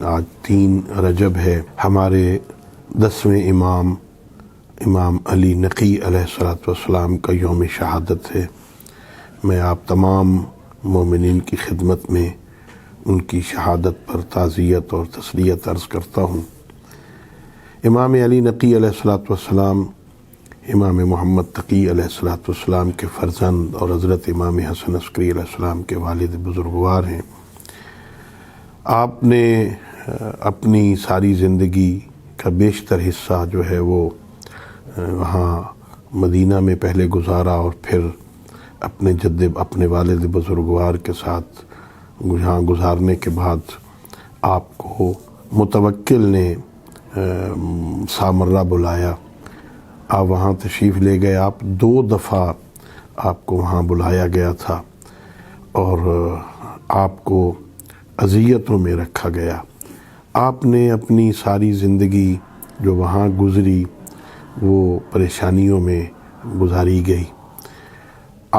آج 3 رجب ہے، ہمارے 10ویں امام علی نقی علیہ الصلوۃ والسلام کا یوم شہادت ہے۔ میں آپ تمام مومنین کی خدمت میں ان کی شہادت پر تعزیت اور تسلیت عرض کرتا ہوں۔ امام علی نقی علیہ الصلوۃ والسلام امام محمد تقی علیہ الصلوۃ والسلام کے فرزند اور حضرت امام حسن عسکری علیہ السلام کے والد بزرگوار ہیں۔ آپ نے اپنی ساری زندگی کا بیشتر حصہ جو ہے وہ وہاں مدینہ میں پہلے گزارا، اور پھر اپنے والد بزرگوار کے ساتھ یہاں گزارنے کے بعد آپ کو متوکل نے سامرہ بلایا۔ آپ وہاں تشریف لے گئے۔ آپ 2 دفعہ آپ کو وہاں بلایا گیا تھا اور آپ کو اذیتوں میں رکھا گیا۔ آپ نے اپنی ساری زندگی جو وہاں گزری وہ پریشانیوں میں گزاری گئی۔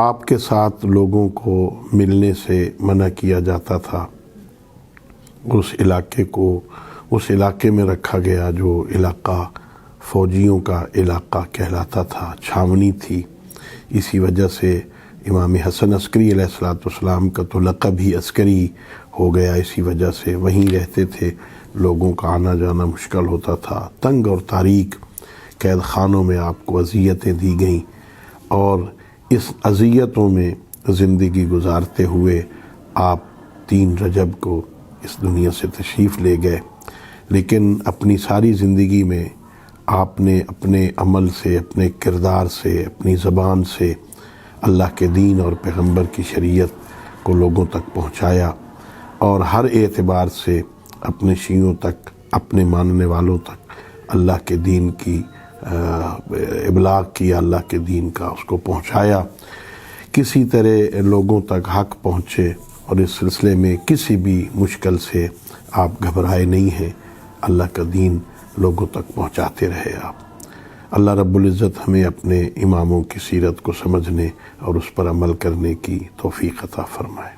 آپ کے ساتھ لوگوں کو ملنے سے منع کیا جاتا تھا۔ اس علاقے میں رکھا گیا جو علاقہ فوجیوں کا علاقہ کہلاتا تھا، چھاونی تھی۔ اسی وجہ سے امام حسن عسکری علیہ الصلوۃ والسلام کا تو لقب ہی عسکری ہو گیا۔ اسی وجہ سے وہیں رہتے تھے، لوگوں کا آنا جانا مشکل ہوتا تھا۔ تنگ اور تاریک قید خانوں میں آپ کو اذیتیں دی گئیں، اور اس اذیتوں میں زندگی گزارتے ہوئے آپ 3 رجب کو اس دنیا سے تشریف لے گئے۔ لیکن اپنی ساری زندگی میں آپ نے اپنے عمل سے، اپنے کردار سے، اپنی زبان سے اللہ کے دین اور پیغمبر کی شریعت کو لوگوں تک پہنچایا، اور ہر اعتبار سے اپنے شیعوں تک، اپنے ماننے والوں تک اللہ کے دین کی ابلاغ کیا، اللہ کے دین کا اس کو پہنچایا۔ کسی طرح لوگوں تک حق پہنچے، اور اس سلسلے میں کسی بھی مشکل سے آپ گھبرائے نہیں ہیں۔ اللہ کا دین لوگوں تک پہنچاتے رہے آپ۔ اللہ رب العزت ہمیں اپنے اماموں کی سیرت کو سمجھنے اور اس پر عمل کرنے کی توفیق عطا فرمائے۔